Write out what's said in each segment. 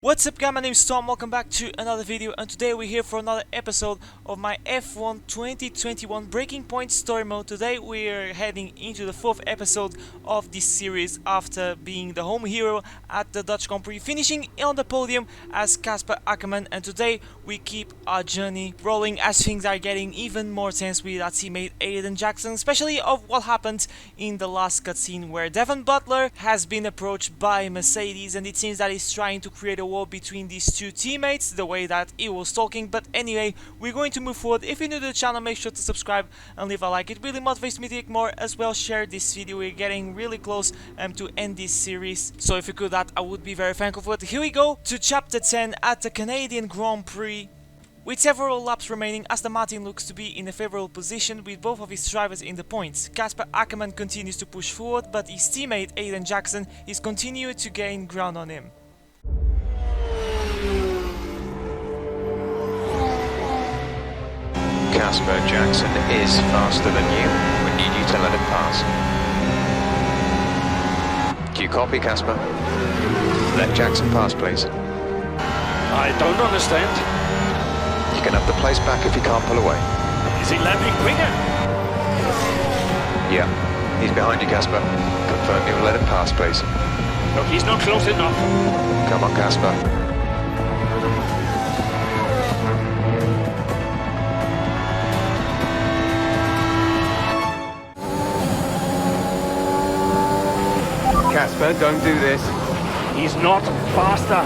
What's up guys, my name is Tom, welcome back to another video, and today we're here for another episode of my F1 2021 Breaking Point story mode. Today we're heading into the 4th episode of this series after being the home hero at the Dutch Grand Prix, finishing on the podium as Casper Akkerman, and today we keep our journey rolling as things are getting even more tense with our teammate Aiden Jackson, especially of what happened in the last cutscene where Devon Butler has been approached by Mercedes, and it seems that he's trying to create a war between these two teammates, the way that he was talking. But anyway, we're going to move forward. If you're new to the channel, make sure to subscribe and leave a like. It really motivates me to make more. As well, share this video. We're getting really close to end this series, so if you could, that I would be very thankful for it. Here we go to chapter 10 at the Canadian Grand Prix. With several laps remaining, Aston Martin looks to be in a favorable position with both of his drivers in the points. Casper Akkerman continues to push forward, but his teammate Aiden Jackson is continuing to gain ground on him. Casper Jackson is faster than you. We need you to let him pass. Do you copy, Casper? Let Jackson pass, please. I don't understand. You can have the place back if you can't pull away. Is he lapping quicker? Yeah, he's behind you, Casper. Confirm you'll let him pass, please. Look, he's not close enough. Come on, Casper. Casper, don't do this. He's not faster.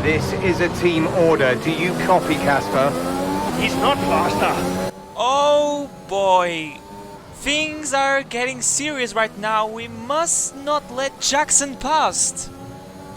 This is a team order. Do you copy, Casper? He's not faster. Oh boy, things are getting serious right now. We must not let Jackson pass.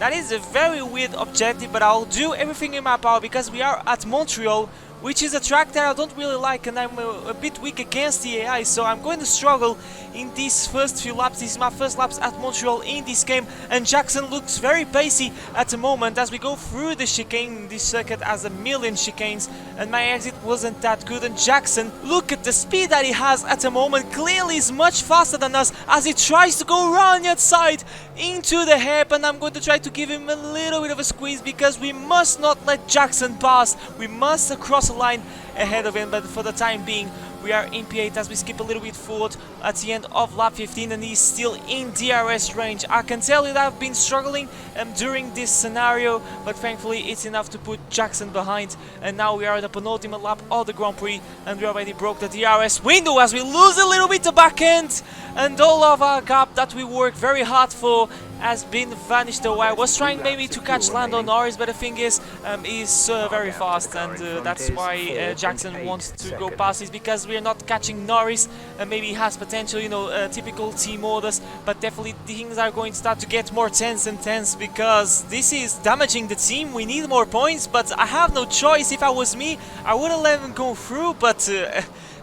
That is a very weird objective, but I'll do everything in my power because we are at Montreal, which is a track that I don't really like, and I'm a bit weak against the AI, so I'm going to struggle in these first few laps. This is my first laps at Montreal in this game, and Jackson looks very pacey at the moment as we go through the chicane. This circuit has a million chicanes, and my exit wasn't that good, and Jackson, look at the speed that he has at the moment, clearly is much faster than us as he tries to go around the outside into the hairpin, and I'm going to try to give him a little bit of a squeeze because we must not let Jackson pass. We must cross the line ahead of him, but for the time being we are in P8 as we skip a little bit forward at the end of lap 15, and he's still in DRS range. I can tell you that I've been struggling during this scenario, but thankfully it's enough to put Jackson behind, and now we are at the penultimate lap of the Grand Prix, and we already broke the DRS window as we lose a little bit the back end, and all of our gap that we worked very hard for has been vanished away. I was trying maybe to catch Lando Norris, but the thing is, he's very fast, and that's why Jackson wants to go past. Is because we're not catching Norris, and maybe he has potential, you know, typical team orders, but definitely things are going to start to get more tense and tense because this is damaging the team. We need more points, but I have no choice. If I was me, I would have let him go through, but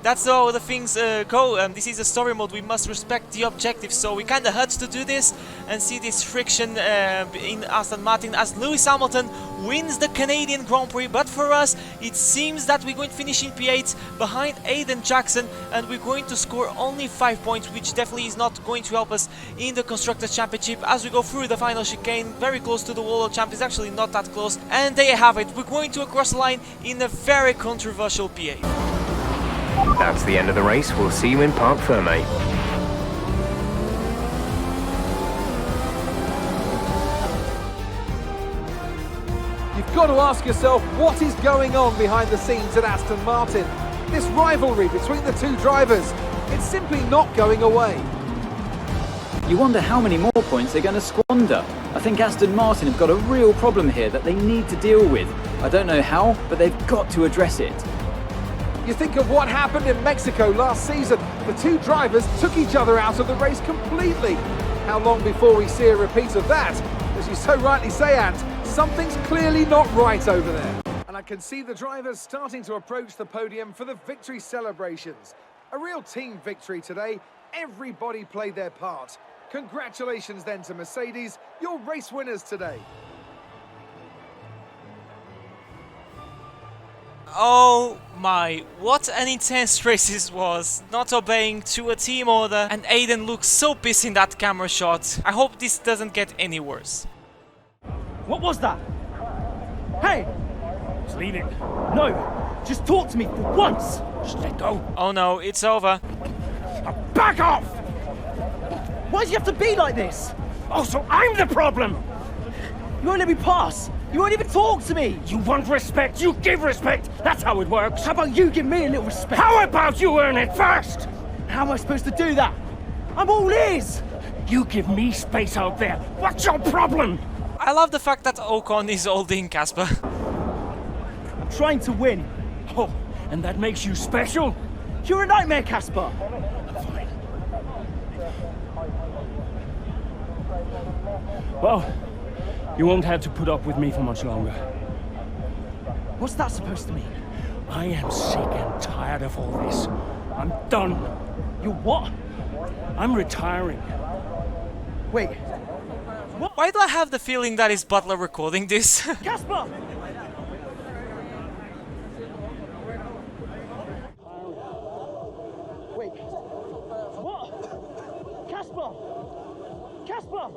that's how the things go. This is a story mode. We must respect the objective, so we kind of had to do this and see this friction in Aston Martin as Lewis Hamilton wins the Canadian Grand Prix. But for us, it seems that we're going to finish in P8 behind Aiden Jackson, and we're going to score only 5 points, which definitely is not going to help us in the Constructors' Championship as we go through the final chicane, very close to the World Champions, actually not that close. And there you have it. We're going to cross the line in a very controversial P8. That's the end of the race. We'll see you in Parc Fermé. You've got to ask yourself what is going on behind the scenes at Aston Martin. This rivalry between the two drivers, it's simply not going away. You wonder how many more points they're going to squander. I think Aston Martin have got a real problem here that they need to deal with. I don't know how, but they've got to address it. You think of what happened in Mexico last season. The two drivers took each other out of the race completely. How long before we see a repeat of that? As you so rightly say, Ant, something's clearly not right over there. And I can see the drivers starting to approach the podium for the victory celebrations. A real team victory today. Everybody played their part. Congratulations then to Mercedes, your race winners today. Oh my, what an intense race this was. Not obeying to a team order, and Aiden looks so pissed in that camera shot. I hope this doesn't get any worse. What was that? Hey! He's leaving. No! Just talk to me for once! Just let go. Oh no, it's over. Back off! Why do you have to be like this? Oh, so I'm the problem! You won't let me pass! You won't even talk to me! You want respect, you give respect! That's how it works! How about you give me a little respect? How about you earn it first? How am I supposed to do that? I'm all ears! You give me space out there. What's your problem? I love the fact that Ocon is holding Casper. I'm trying to win. Oh, and that makes you special? You're a nightmare, Casper! Fine. Well, you won't have to put up with me for much longer. What's that supposed to mean? I am sick and tired of all this. I'm done. You're what? I'm retiring. Wait. Why do I have the feeling that is Butler recording this? Casper! Wait. What? Casper! Casper!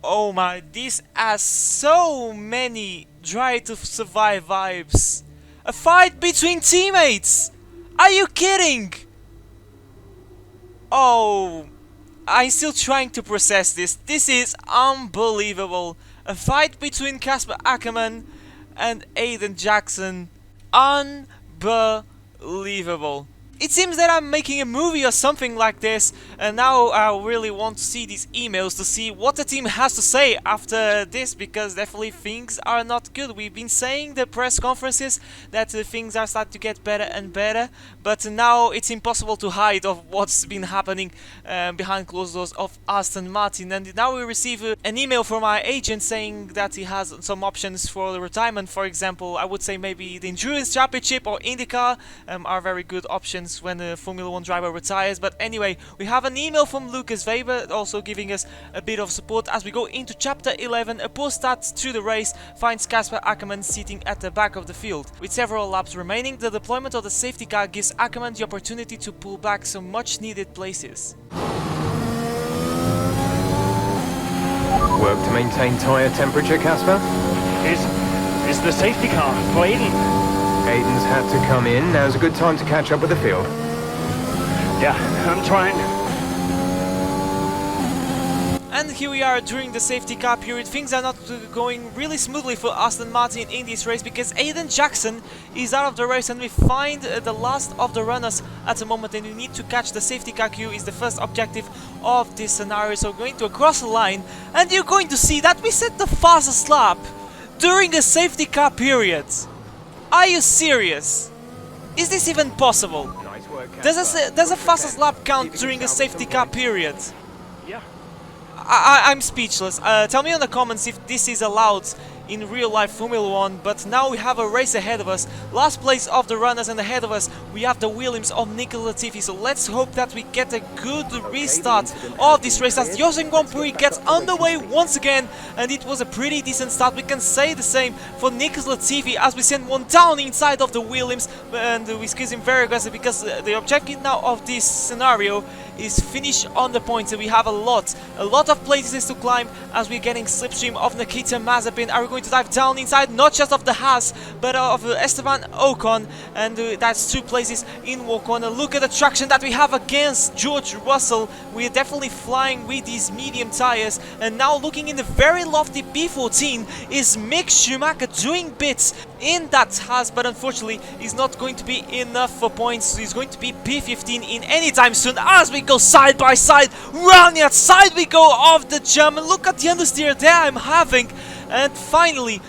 Oh my, this has so many Try to Survive vibes. A fight between teammates! Are you kidding? Oh, I'm still trying to process this. This is unbelievable. A fight between Casper Akkerman and Aiden Jackson. Unbelievable. It seems that I'm making a movie or something like this, and now I really want to see these emails to see what the team has to say after this, because definitely things are not good. We've been saying the press conferences that things are starting to get better and better, but now it's impossible to hide of what's been happening behind closed doors of Aston Martin. And now we receive an email from our agent saying that he has some options for the retirement. For example, I would say maybe the Endurance Championship or IndyCar are very good options when a Formula 1 driver retires. But anyway, we have an email from Lucas Weber also giving us a bit of support as we go into chapter 11. A poor start to the race finds Casper Akkerman sitting at the back of the field. With several laps remaining, the deployment of the safety car gives Akkerman the opportunity to pull back some much needed places. Work to maintain tyre temperature, Casper? Is the safety car for Aiden? Aiden's had to come in. Now's a good time to catch up with the field. Yeah, I'm trying. And here we are during the safety car period. Things are not going really smoothly for Aston Martin in this race because Aiden Jackson is out of the race and we find the last of the runners at the moment, and we need to catch the safety car queue is the first objective of this scenario. So we're going to cross the line and you're going to see that we set the fastest lap during a safety car period. Are you serious? Is this even possible? Nice work, Does a fastest lap count during a safety car period? Yeah. I'm speechless. Tell me in the comments if this is allowed in real life Formula 1, but now we have a race ahead of us. Last place of the runners, and ahead of us we have the Williams of Mick LATIF. So let's hope that we get a good restart of this race as Joseph Gompuri gets underway once again, and it was a pretty decent start. We can say the same for Nick LATIF as we send one down inside of the Williams, and we squeeze him very aggressive because the objective now of this scenario is finish on the points. And we have a lot of places to climb as we're getting slipstream of Nikita Mazepin. Are we going to dive down inside, not just of the Haas, but of Esteban Ocon, and that's 2 places in one corner. Look at the traction that we have against George Russell. We're definitely flying with these medium tires, and now looking in the very lofty P14 is Mick Schumacher doing bits in that Haas, but unfortunately he's not going to be enough for points. He's going to be P15 in any time soon as we go side by side. Round the outside we go of the German. Look at the understeer there I'm having. And finally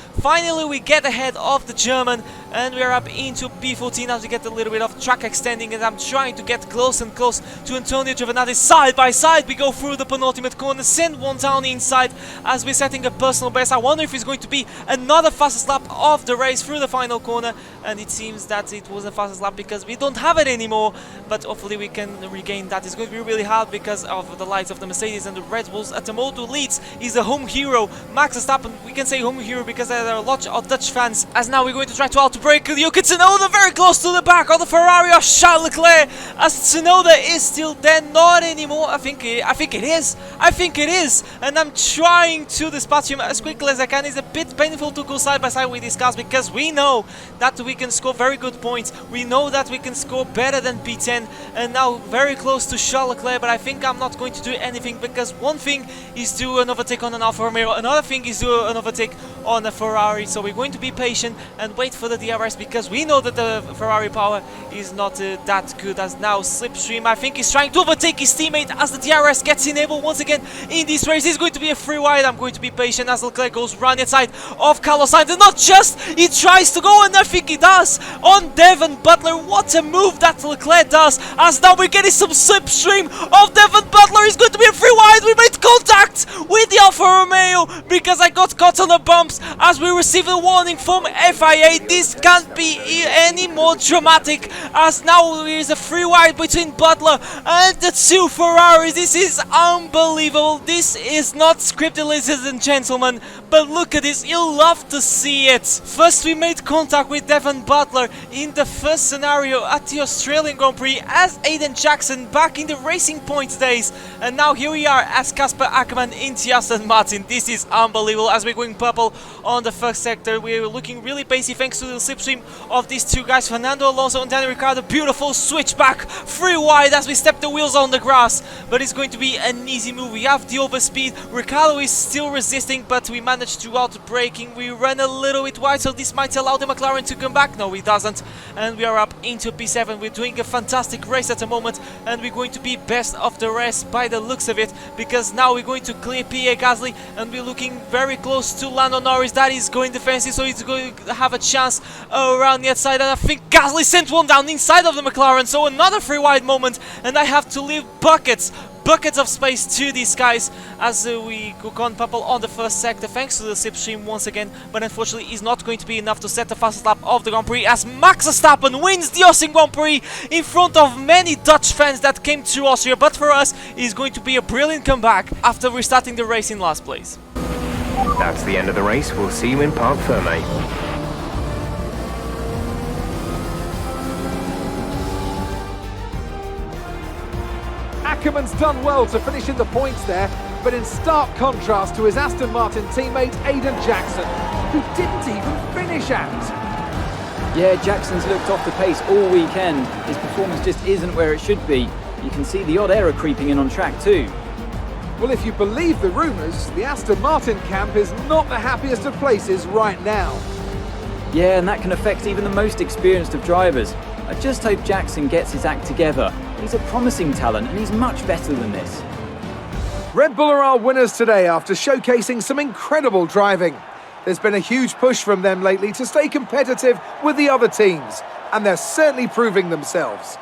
we get ahead of the German, and we're up into P14 as we get a little bit of track extending, and I'm trying to get close and close to Antonio Giovinazzi. Side by side we go through the penultimate corner, send one down inside as we're setting a personal best. I wonder if it's going to be another fastest lap of the race through the final corner, and it seems that it was a fastest lap because we don't have it anymore, but hopefully we can regain that. It's going to be really hard because of the lights of the Mercedes and the Red Bulls. At the Moto leads is a home hero, Max Verstappen. We can say home hero because there are a lot of Dutch fans, as now we're going to try to outbreak. Yuki Tsunoda very close to the back of the Ferrari of Charles Leclerc, as Tsunoda is still there, not anymore. I think it is, and I'm trying to dispatch him as quickly as I can. It's a bit painful to go side by side with these cars because we know that we can score very good points. We know that we can score better than P10, and now very close to Charles Leclerc, but I think I'm not going to do anything because one thing is do an overtake on an Alfa Romeo, another thing is do an overtake on a Ferrari. So we're going to be patient and wait for the DRS because we know that the Ferrari power is not that good. As now Slipstream, I think he's trying to overtake his teammate as the DRS gets enabled once again in this race. It's going to be a free wide. I'm going to be patient as Leclerc goes round the side of Carlos Sainz, and not just, he tries to go, and I think he does on Devon Butler. What a move that Leclerc does, as now we're getting some slipstream of Devon Butler. Is going to be a free wide. We made contact with the Alfa Romeo because I got caught on the bumps as we received a warning from FIA. This can't be any more dramatic, as now there is a free wide between Butler and the two Ferraris. This is unbelievable. This is not scripted, ladies and gentlemen, but look at this. You'll love to see it. First we made contact with Devon Butler in the first scenario at the Australian Grand Prix as Aiden Jackson back in the Racing Points days, and now here we are as Casper Akkerman in the Aston Martin. This is unbelievable as we're going purple on the first sector. We're looking really pacey thanks to the slipstream of these two guys, Fernando Alonso and Daniel Ricciardo. Beautiful switchback, free wide as we step the wheels on the grass, but it's going to be an easy move. We have the overspeed. Ricciardo is still resisting, but we managed to out-braking. We ran a little bit wide, so this might allow the McLaren to come back. No, it doesn't, and we are up into P7. We're doing a fantastic race at the moment, and we're going to be best of the rest by the looks of it, because now we're going to clear Pierre Gasly, and we're looking very close to Lando Norris. That is going defensive, so he's going to have a chance around the outside, and I think Gasly sent one down inside of the McLaren, so another free wide moment, and I have to leave buckets of space to these guys as we go on purple on the first sector thanks to the slipstream once again, but unfortunately it's not going to be enough to set the fastest lap of the Grand Prix as Max Verstappen wins the Austrian Grand Prix in front of many Dutch fans that came to Austria, but for us it's going to be a brilliant comeback after restarting the race in last place. That's the end of the race. We'll see you in Parc Fermé. Ackerman's done well to finish in the points there, but in stark contrast to his Aston Martin teammate Aiden Jackson, who didn't even finish out. Yeah, Jackson's looked off the pace all weekend. His performance just isn't where it should be. You can see the odd error creeping in on track too. Well, if you believe the rumours, the Aston Martin camp is not the happiest of places right now. Yeah, and that can affect even the most experienced of drivers. I just hope Jackson gets his act together. He's a promising talent and he's much better than this. Red Bull are our winners today after showcasing some incredible driving. There's been a huge push from them lately to stay competitive with the other teams, and they're certainly proving themselves.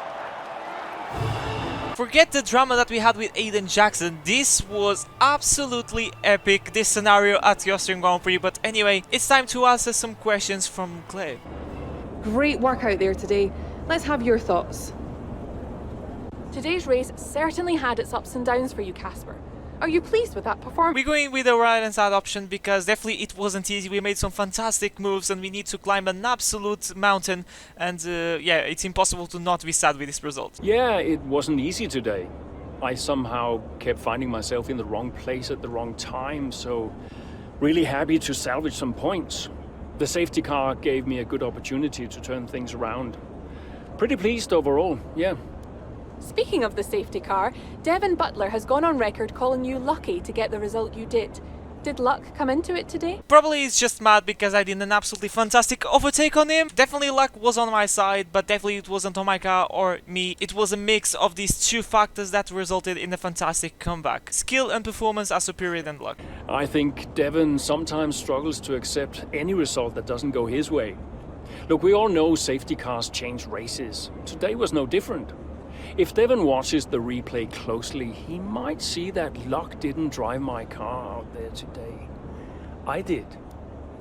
Forget the drama that we had with Aiden Jackson. This was absolutely epic, this scenario at the Austrian Grand Prix. But anyway, it's time to answer some questions from Clay. Great work out there today. Let's have your thoughts. Today's race certainly had its ups and downs for you, Casper. Are you pleased with that performance? We're going with the right hand side option because definitely it wasn't easy. We made some fantastic moves and we need to climb an absolute mountain, and yeah, it's impossible to not be sad with this result. Yeah, it wasn't easy today. I somehow kept finding myself in the wrong place at the wrong time, so really happy to salvage some points. The safety car gave me a good opportunity to turn things around. Pretty pleased overall, yeah. Speaking of the safety car, Devon Butler has gone on record calling you lucky to get the result you did. Did luck come into it today? Probably he's just mad because I did an absolutely fantastic overtake on him. Definitely luck was on my side, but definitely it wasn't on my car or me. It was a mix of these two factors that resulted in a fantastic comeback. Skill and performance are superior than luck. I think Devon sometimes struggles to accept any result that doesn't go his way. Look, we all know safety cars change races. Today was no different. If Devon watches the replay closely, he might see that luck didn't drive my car out there today. I did.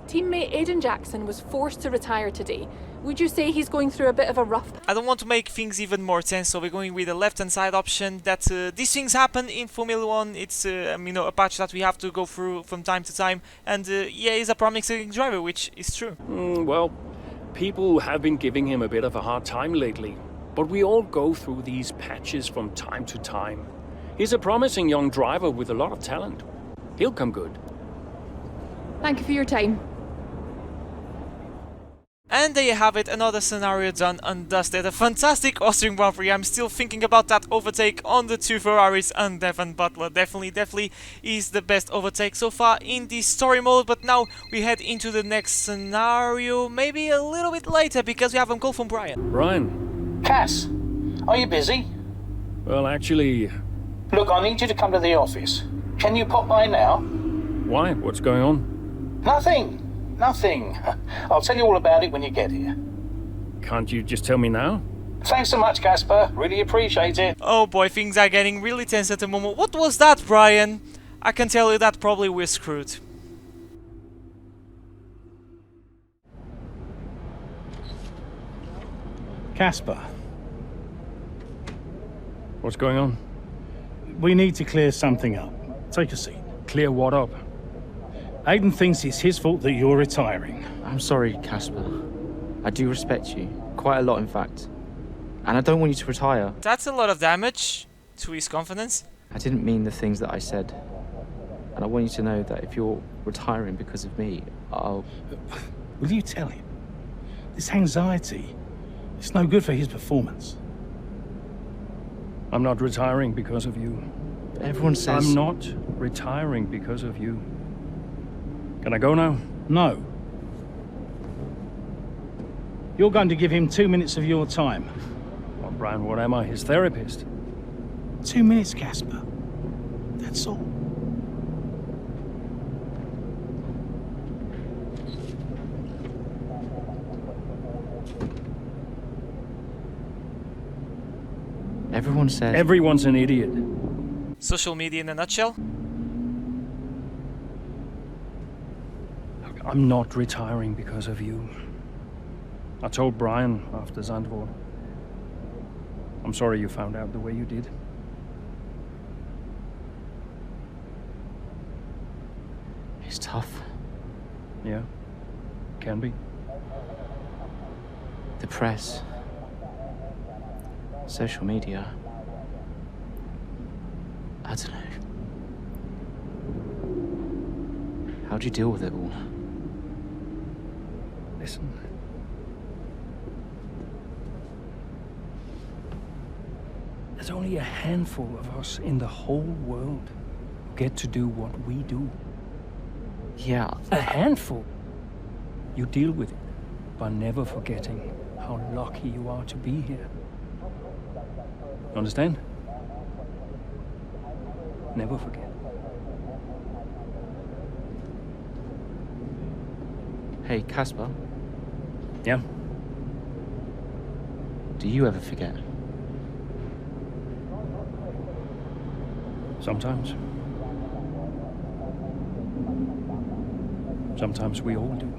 Teammate Aiden Jackson was forced to retire today. Would you say he's going through a bit of a rough patch? I don't want to make things even more tense, so we're going with the left-hand side option. That these things happen in Formula 1. It's you know, a patch that we have to go through from time to time. And yeah, he's a promising driver, which is true. Well, People have been giving him a bit of a hard time lately, but we all go through these patches from time to time. He's a promising young driver with a lot of talent. He'll come good. Thank you for your time. And there you have it, another scenario done and dusted. A fantastic Austrian Grand Prix. I'm still thinking about that overtake on the two Ferraris, and Devon Butler definitely is the best overtake so far in the story mode. But now we head into the next scenario, maybe a little bit later, because we have a call from Brian. Brian? Cass, are you busy? Well, actually... Look, I need you to come to the office. Can you pop by now? Why? What's going on? Nothing. I'll tell you all about it when you get here. Can't you just tell me now? Thanks so much, Casper. Really appreciate it. Oh boy, things are getting really tense at the moment. What was that, Brian? I can tell you that probably we're screwed. Casper, What's going on? we need to clear something up. Take a seat. Clear what up? Aiden thinks it's his fault that you're retiring. I'm sorry, Casper. I do respect you. Quite a lot, in fact. And I don't want you to retire. That's a lot of damage to his confidence. I didn't mean the things that I said. And I want you to know that if you're retiring because of me, I'll... Will you tell him? This anxiety, it's no good for his performance. I'm not retiring because of you. Everyone says... I'm not retiring because of you. Can I go now? No. You're going to give him 2 minutes of your time. Well, Brian, what am I? His therapist? 2 minutes, Casper. That's all. Everyone says... Everyone's an idiot. Social media in a nutshell. Look, I'm not retiring because of you. I told Brian after Zandvoort. I'm sorry you found out the way you did. It's tough. Yeah, can be. The press. Social media. I don't know. How'd you deal with it all? Listen. There's only a handful of us in the whole world who get to do what we do. Yeah. A handful. You deal with it by never forgetting how lucky you are to be here. Understand? Never forget. Hey, Casper. Yeah? Do you ever forget? Sometimes. Sometimes we all do.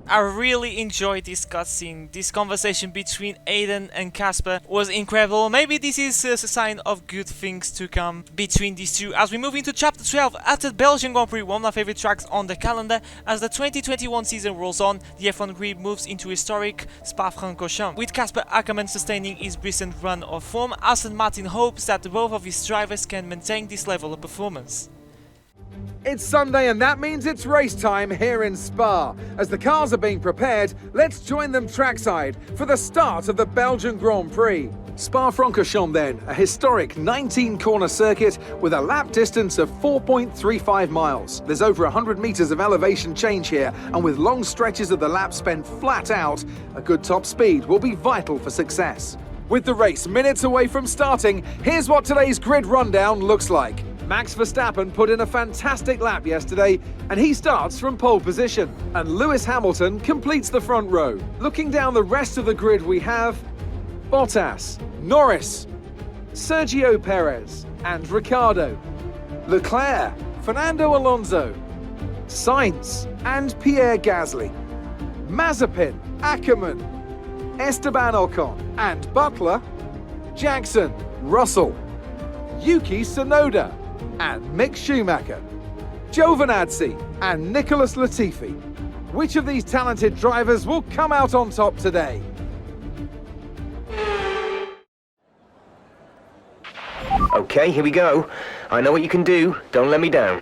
I really enjoyed this cutscene. This conversation between Aiden and Casper was incredible. Maybe this is a sign of good things to come between these two. As we move into Chapter 12 at the Belgian Grand Prix, one of my favorite tracks on the calendar. As the 2021 season rolls on, the F1 Grid moves into historic Spa-Francorchamps. With Casper Akkerman sustaining his recent run of form, Aston Martin hopes that both of his drivers can maintain this level of performance. It's Sunday and that means it's race time here in Spa. As the cars are being prepared, let's join them trackside for the start of the Belgian Grand Prix. Spa-Francorchamps then, a historic 19-corner circuit with a lap distance of 4.35 miles. There's over 100 metres of elevation change here, and with long stretches of the lap spent flat out, a good top speed will be vital for success. With the race minutes away from starting, here's what today's grid rundown looks like. Max Verstappen put in a fantastic lap yesterday, and he starts from pole position. And Lewis Hamilton completes the front row. Looking down the rest of the grid, we have Bottas, Norris, Sergio Perez, and Ricciardo, Leclerc, Fernando Alonso, Sainz, and Pierre Gasly, Mazepin, Ackerman, Esteban Ocon, and Butler, Jackson, Russell, Yuki Tsunoda, and Mick Schumacher, Giovinazzi and Nicholas Latifi. Which of these talented drivers will come out on top today? Okay, here we go. I know what you can do. Don't let me down.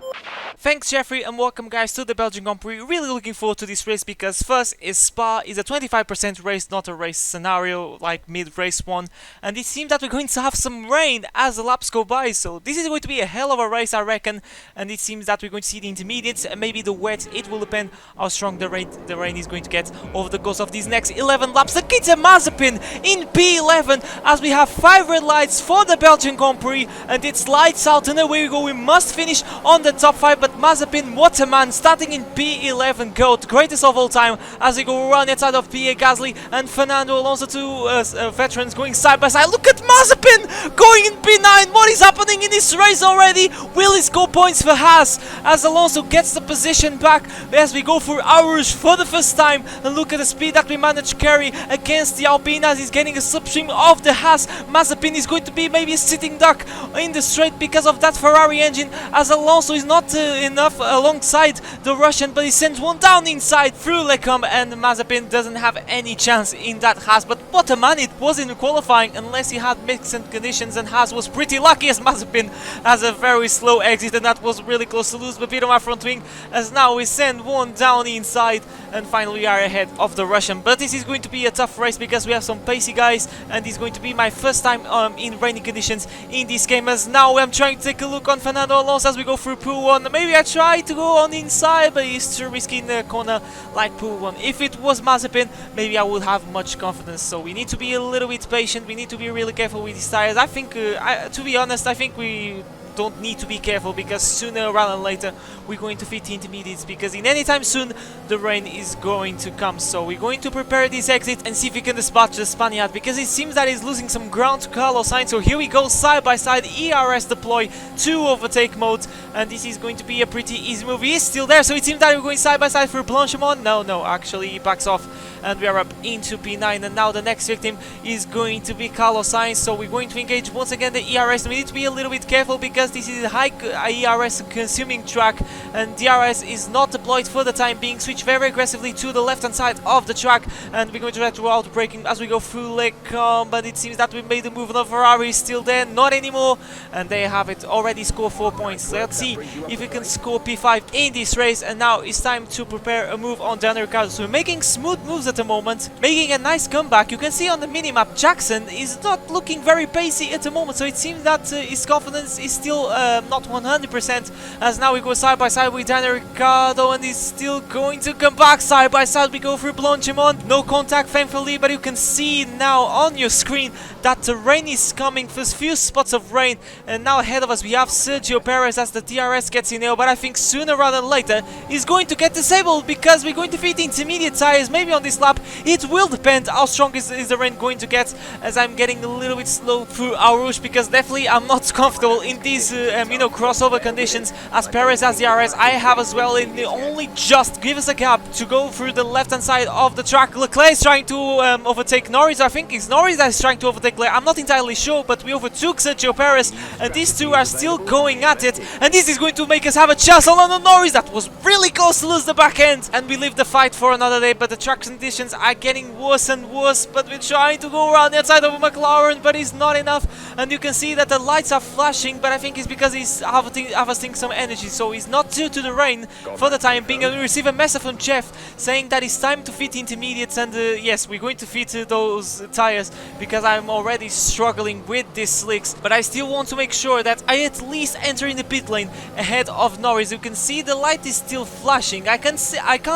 Thanks Jeffrey, and welcome guys to the Belgian Grand Prix. Really looking forward to this race because first is Spa is a 25% race, not a race scenario like mid-race one, and it seems that we're going to have some rain as the laps go by, so this is going to be a hell of a race I reckon, and it seems that we're going to see the intermediates and maybe the wet. It will depend how strong the rain is going to get over the course of these next 11 laps. The kids are Mazepin in P11 as we have 5 red lights for the Belgian Grand Prix, and it's lights out and away we go. We must finish on the top 5, but Mazepin, what a man, starting in P11, GOAT, greatest of all time, as we go around the outside of Pierre Gasly and Fernando Alonso, two veterans going side by side. Look at Mazepin going in P9. What is happening in this race already? Will he score points for Haas as Alonso gets the position back as we go for Arouge for the first time? And look at the speed that we managed to carry against the Alpine as he's getting a slipstream of the Haas. Mazepin is going to be maybe a sitting duck in the straight because of that Ferrari engine, as Alonso is not enough alongside the Russian, but he sends one down inside through Lecombe, and Mazepin doesn't have any chance in that Haas. But what a man it was in the qualifying, unless he had mixed conditions, and Haas was pretty lucky as Mazepin has a very slow exit, and that was really close to lose a bit on my front wing, as now we send one down inside, and finally we are ahead of the Russian. But this is going to be a tough race because we have some pacey guys, and it's going to be my first time in rainy conditions in this game, as now I'm trying to take a look on Fernando Alonso as we go through pool 1. Maybe I try to go on the inside, but he's too risky in the corner like pool 1. If it was Mazepin, maybe I would have much confidence, so we need to be a little bit patient. We need to be really careful with these tires. I think, to be honest, I think we don't need to be careful because sooner rather than later we're going to fit the intermediates, because in any time soon the rain is going to come. So we're going to prepare this exit and see if we can dispatch the Spaniard, because it seems that he's losing some ground to Carlos Sainz. So here we go, side by side, ERS deploy to overtake mode, and this is going to be a pretty easy move. He is still there, so it seems that we're going side by side for Blanchimont. No, actually he backs off and we are up into P9, and now the next victim is going to be Carlos Sainz. So we're going to engage once again the ERS. We need to be a little bit careful because this is a high ERS consuming track, and DRS is not deployed for the time being. Switch very aggressively to the left hand side of the track, and we're going to try to out braking as we go through Lecombe, but it seems that we made the move. The Ferrari is still there, not anymore, and there you have it, already score 4 points. Let's see if we can score P5 in this race, and now it's time to prepare a move on Daniel Ricciardo. So we're making smooth moves at the moment, making a nice comeback. You can see on the minimap Jackson is not looking very pacey at the moment, so it seems that his confidence is still not 100%, as now we go side by side with Daniel Ricciardo, and he's still going to come back. Side by side we go through Blanchimont, no contact thankfully, but you can see now on your screen that the rain is coming, first few spots of rain, and now ahead of us we have Sergio Perez as the DRS gets in there, but I think sooner rather than later he's going to get disabled because we're going to feed the intermediate tires maybe on this lap. It will depend how strong is the rain going to get, as I'm getting a little bit slow through Arouge because definitely I'm not comfortable in these crossover conditions, as Perez has DRS, I have as well, and they only just give us a gap to go through the left hand side of the track. Leclerc is trying to overtake Norris. I think it's Norris that is trying to overtake Leclerc, I'm not entirely sure, but we overtook Sergio Perez, and these two are still going at it, and this is going to make us have a chance on Norris. That was really close to lose the back end, and we leave the fight for another day, but the track conditions are getting worse and worse, but we're trying to go around the outside of McLaren, but it's not enough, and you can see that the lights are flashing, but I think it's because he's harvesting some energy, so he's not due to the rain for the time being. And we receive a message from Jeff saying that it's time to fit intermediates, and yes, we're going to fit those tires because I'm already struggling with these slicks, but I still want to make sure that I at least enter in the pit lane ahead of Norris. You can see the light is still flashing. I can't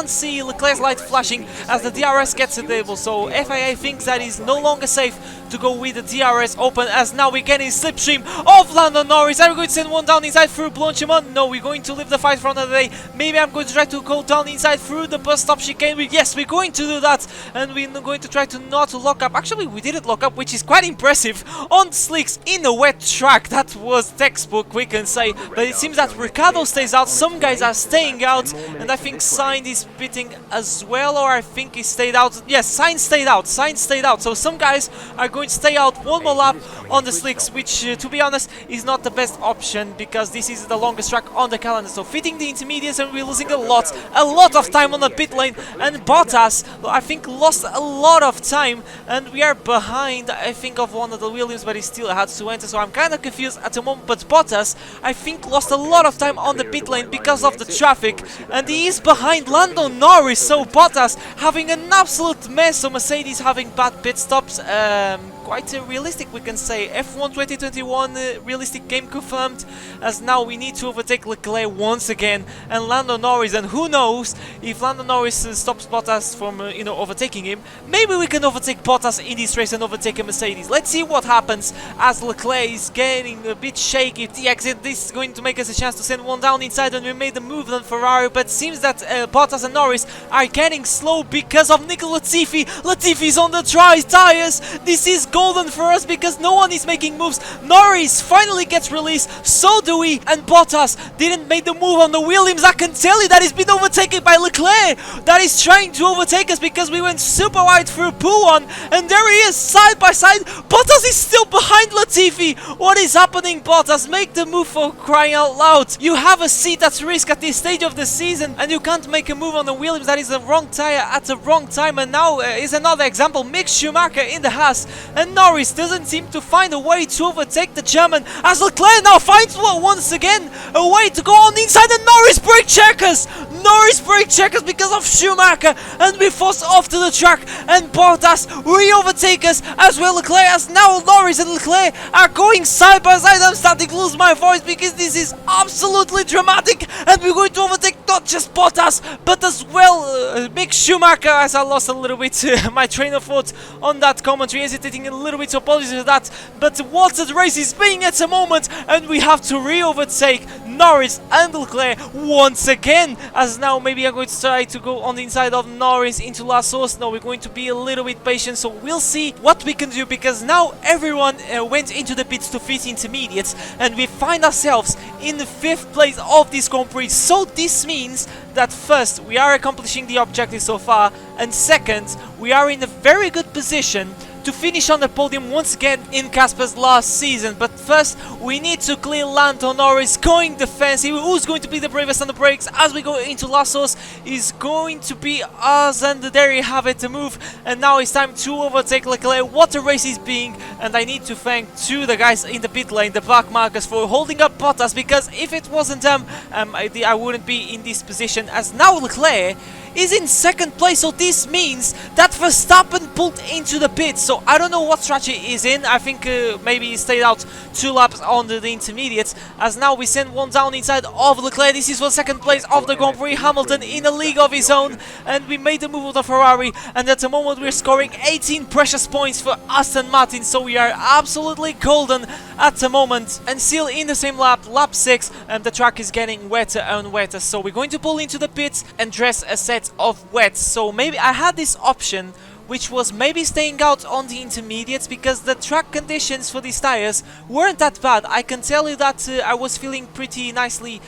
see Leclerc's light flashing as the DRS gets disabled, so FIA thinks that it's no longer safe to go with the DRS open, as now we're getting slipstream of Lando Norris. Are we going to send one down inside through Blanchimont? No, we're going to leave the fight for another day. Maybe I'm going to try to go down inside through the bus stop chicane. Yes, we're going to do that, and we're going to try to not lock up. Actually, we didn't lock up, which is quite impressive on slicks in a wet track. That was textbook, we can say, but it seems that Ricciardo stays out, some guys are staying out, and I think Sainz is pitting as well, or I think he stayed out. Yes, Sainz stayed out, so some guys are going to stay out one more lap on the slicks, which to be honest is not the best option because this is the longest track on the calendar. So fitting the intermediates, and we're losing a lot of time on the pit lane. And Bottas, I think, lost a lot of time, and we are behind, I think, of one of the Williams, but he still has to enter. So I'm kind of confused at the moment. But Bottas, I think, lost a lot of time on the pit lane because of the traffic, and he is behind Lando Norris. So Bottas having an absolute mess. So Mercedes having bad pit stops. Quite realistic, we can say. F1 2021 realistic game confirmed, as now we need to overtake Leclerc once again and Lando Norris, and who knows if Lando Norris stops Bottas from overtaking him, maybe we can overtake Bottas in this race and overtake a Mercedes. Let's see what happens as Leclerc is getting a bit shaky. The exit, this is going to make us a chance to send one down inside, and we made the move on Ferrari, but it seems that Bottas and Norris are getting slow because of Nicola Latifi. Latifi's on the dry tires. This is golden for us because no one is making moves. Norris finally gets released, so do we, and Bottas didn't make the move on the Williams. I can tell you that he's been overtaken by Leclerc, that is trying to overtake us because we went super wide through pool one, and there he is side by side. Bottas is still behind Latifi. What is happening, Bottas? Make the move, for crying out loud. You have a seat at risk at this stage of the season and you can't make a move on the Williams. That is the wrong tire at the wrong time, and now is another example. Mick SCHUMACHER in the Haas, and Norris doesn't seem to find a way to overtake the German, as Leclerc now finds once again a way to go on the inside, and Norris brake checkers! Norris brake checkers because of SCHUMACHER, and we force off to the track, and Bottas re-overtake us as well. Leclerc, as now Norris and Leclerc are going side by side. I'm starting to lose my voice because this is absolutely dramatic, and we're going to overtake not just Bottas but as well Mick SCHUMACHER, as I lost a little bit my train of thought on that commentary, hesitating a little bit, so apologies for that. But what the race is being at the moment, and we have to re-overtake Norris and Leclerc once again, as now maybe I'm going to try to go on the inside of Norris into last source. No, we're going to be a little bit patient, so we'll see what we can do, because now everyone went into the pits to fit intermediates, and we find ourselves in the 5th place of this Grand Prix. So this means that first, we are accomplishing the objective so far, and second, we are in a very good position to finish on the podium once again in Casper's last season. But first, we need to clear Lando Norris going defensive. Who's going to be the bravest on the brakes as we go into last source is going to be us, and there you have it, the move. And now it's time to overtake Leclerc. What a race is being, and I need to thank the guys in the pit lane, the black markers, for holding up Bottas, because if it wasn't them, I wouldn't be in this position, as now Leclerc is in 2nd place. So this means that Verstappen pulled into the pits. So I don't know what strategy he's in. I think maybe he stayed out 2 laps on the intermediates, as now we send one down inside of Leclerc. This is for 2nd place of the Grand Prix. Hamilton in a league of his own, and we made the move of the Ferrari, and at the moment we're scoring 18 precious points for Aston Martin. So we are absolutely golden at the moment, and still in the same lap 6, and the track is getting wetter and wetter. So we're going to pull into the pits and dress a set of wets. So maybe I had this option, which was maybe staying out on the intermediates, because the track conditions for these tires weren't that bad. I can tell you that I was feeling pretty nicely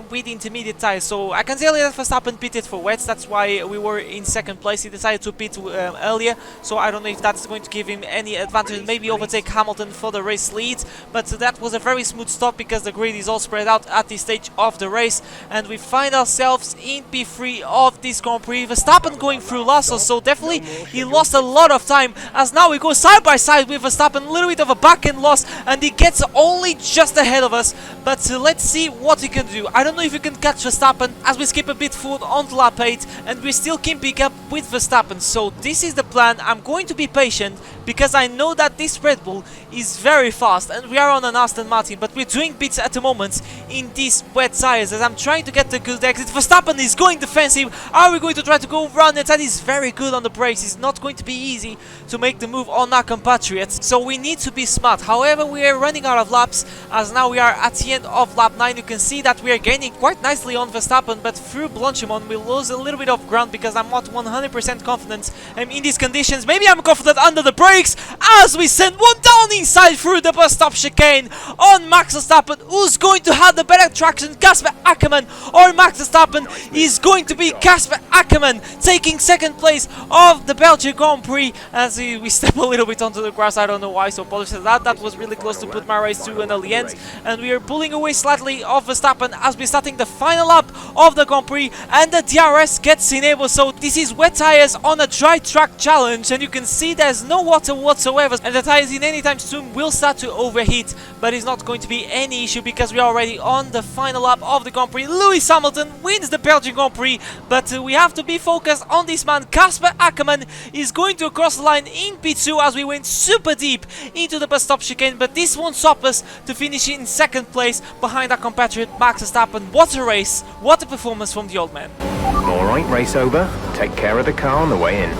with the intermediate tires. So I can tell you that Verstappen pitted for wets. That's why we were in 2nd place. He decided to pit earlier, so I don't know if that's going to give him any advantage, maybe overtake Hamilton for the race lead. But that was a very smooth stop because the grid is all spread out at this stage of the race, and we find ourselves in P3 of this Grand Prix. Verstappen going through last, so definitely he lost a lot of time, as now we go side by side with Verstappen, a little bit of a back-end loss, and he gets only just ahead of us. But let's see what he can do. I don't know if we can catch Verstappen, as we skip a bit forward on lap 8, and we still can pick up with Verstappen. So this is the plan. I'm going to be patient, because I know that this Red Bull is very fast, and we are on an Aston Martin, but we're doing bits at the moment in these wet tires, as I'm trying to get the good exit. Verstappen is going defensive. Are we going to try to go round it? That is very good on the brakes. It's not going to be easy to make the move on our compatriots, so we need to be smart. However, we are running out of laps, as now we are at the end of lap 9. You can see that we are gaining quite nicely on Verstappen, but through Blanchimont we lose a little bit of ground, because I'm not 100% confident in these conditions. Maybe I'm confident under the brakes, as we send one down inside through the bus stop chicane on Max Verstappen. Who's going to have the better traction, Casper Akkerman or Max Verstappen? Is going to be Casper Akkerman taking 2nd place of the Belgian Grand Prix as we step a little bit onto the grass. I don't know why, so apologies for that. That was really close to put my race to an early end. And we are pulling away slightly off Verstappen as we're starting the final lap of the Grand Prix, and the DRS gets enabled. So this is wet tires on a dry track challenge, and you can see there's no water whatsoever, and the tires in any time soon will start to overheat, but it's not going to be any issue because we are already on the final lap of the Grand Prix. Lewis Hamilton wins the Belgian Grand Prix, but we have to be focused on this man. Casper Akkerman is going to cross the line in P2 as we went super deep into the bus stop chicane, but this won't stop us to finish in second place behind our compatriot Max Verstappen. What a race, what a performance from the old man. Alright, race over. Take care of the car on the way in.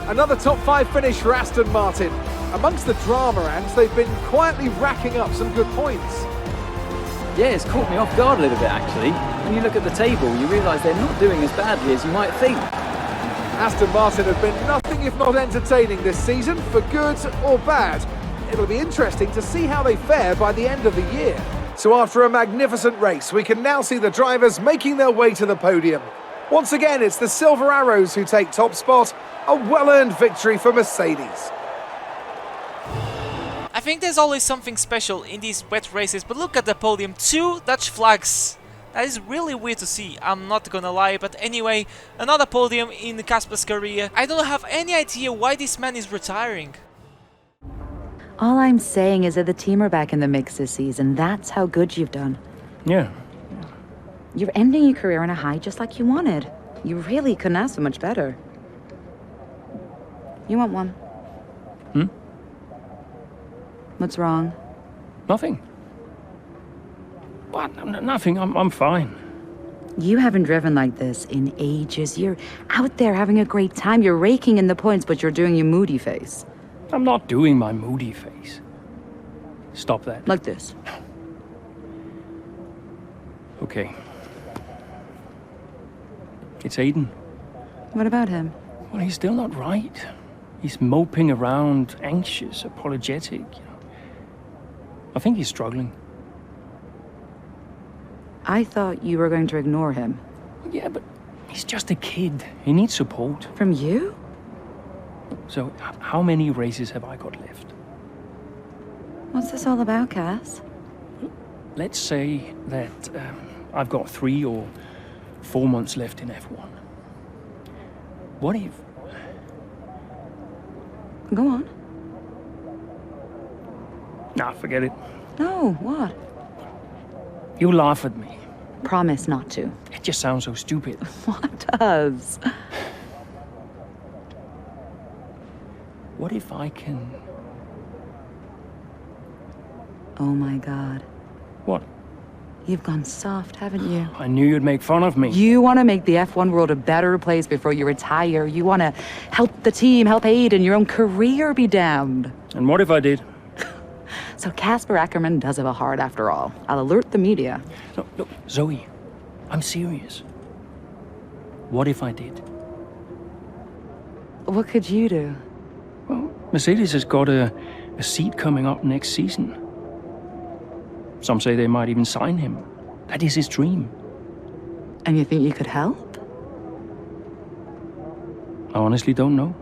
Another top 5 finish for Aston Martin. Amongst the drama, ants, they've been quietly racking up some good points. Yeah, it's caught me off guard a little bit actually. When you look at the table, you realise they're not doing as badly as you might think. Aston Martin have been nothing if not entertaining this season, for good or bad. It'll be interesting to see how they fare by the end of the year. So after a magnificent race, we can now see the drivers making their way to the podium. Once again, it's the Silver Arrows who take top spot, a well-earned victory for Mercedes. I think there's always something special in these wet races, but look at the podium, 2 Dutch flags. That is really weird to see, I'm not gonna lie, but anyway, another podium in Casper's career. I don't have any idea why this man is retiring. All I'm saying is that the team are back in the mix this season. That's how good you've done. Yeah. You're ending your career on a high just like you wanted. You really couldn't ask for much better. You want one? Hmm? What's wrong? Nothing. What? Nothing. I'm fine. You haven't driven like this in ages. You're out there having a great time. You're raking in the points, but you're doing your moody face. I'm not doing my moody face. Stop that. Like this. Okay. It's Aiden. What about him? Well, he's still not right. He's moping around, anxious, apologetic. You know. I think he's struggling. I thought you were going to ignore him. Yeah, but he's just a kid. He needs support. From you? So, how many races have I got left? What's this all about, Cass? Let's say that I've got 3 or 4 months left in F1. What if... Go on. Nah, forget it. No, what? You laugh at me. Promise not to. It just sounds so stupid. What does? What if I can... Oh my God. What? You've gone soft, haven't you? I knew you'd make fun of me. You want to make the F1 world a better place before you retire. You want to help the team, help Aiden, your own career be damned. And what if I did? So Casper Akkerman does have a heart after all. I'll alert the media. No, look, Zoe, I'm serious. What if I did? What could you do? Well, Mercedes has got a seat coming up next season. Some say they might even sign him. That is his dream. And you think you could help? I honestly don't know.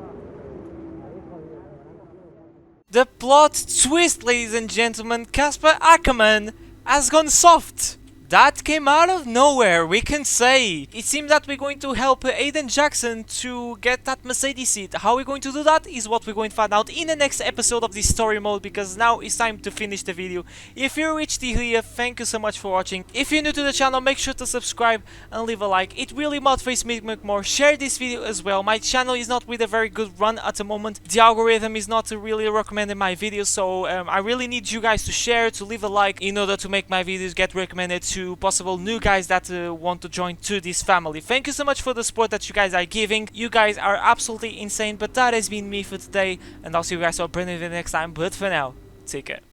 The plot twist, ladies and gentlemen. Casper Akkerman has gone soft. That came out of nowhere, we can say. It seems that we're going to help Aiden Jackson to get that Mercedes seat. How we're going to do that is what we're going to find out in the next episode of this story mode, because now it's time to finish the video. If you reached here, thank you so much for watching. If you're new to the channel, make sure to subscribe and leave a like. It really motivates me to make more. Share this video as well. My channel is not with a very good run at the moment. The algorithm is not really recommending my videos, so I really need you guys to share, to leave a like, in order to make my videos get recommended to possible new guys that want to join to this family. Thank you so much for the support that you guys are giving. You guys are absolutely insane, but that has been me for today, and I'll see you guys all brand new next time. But for now, take care.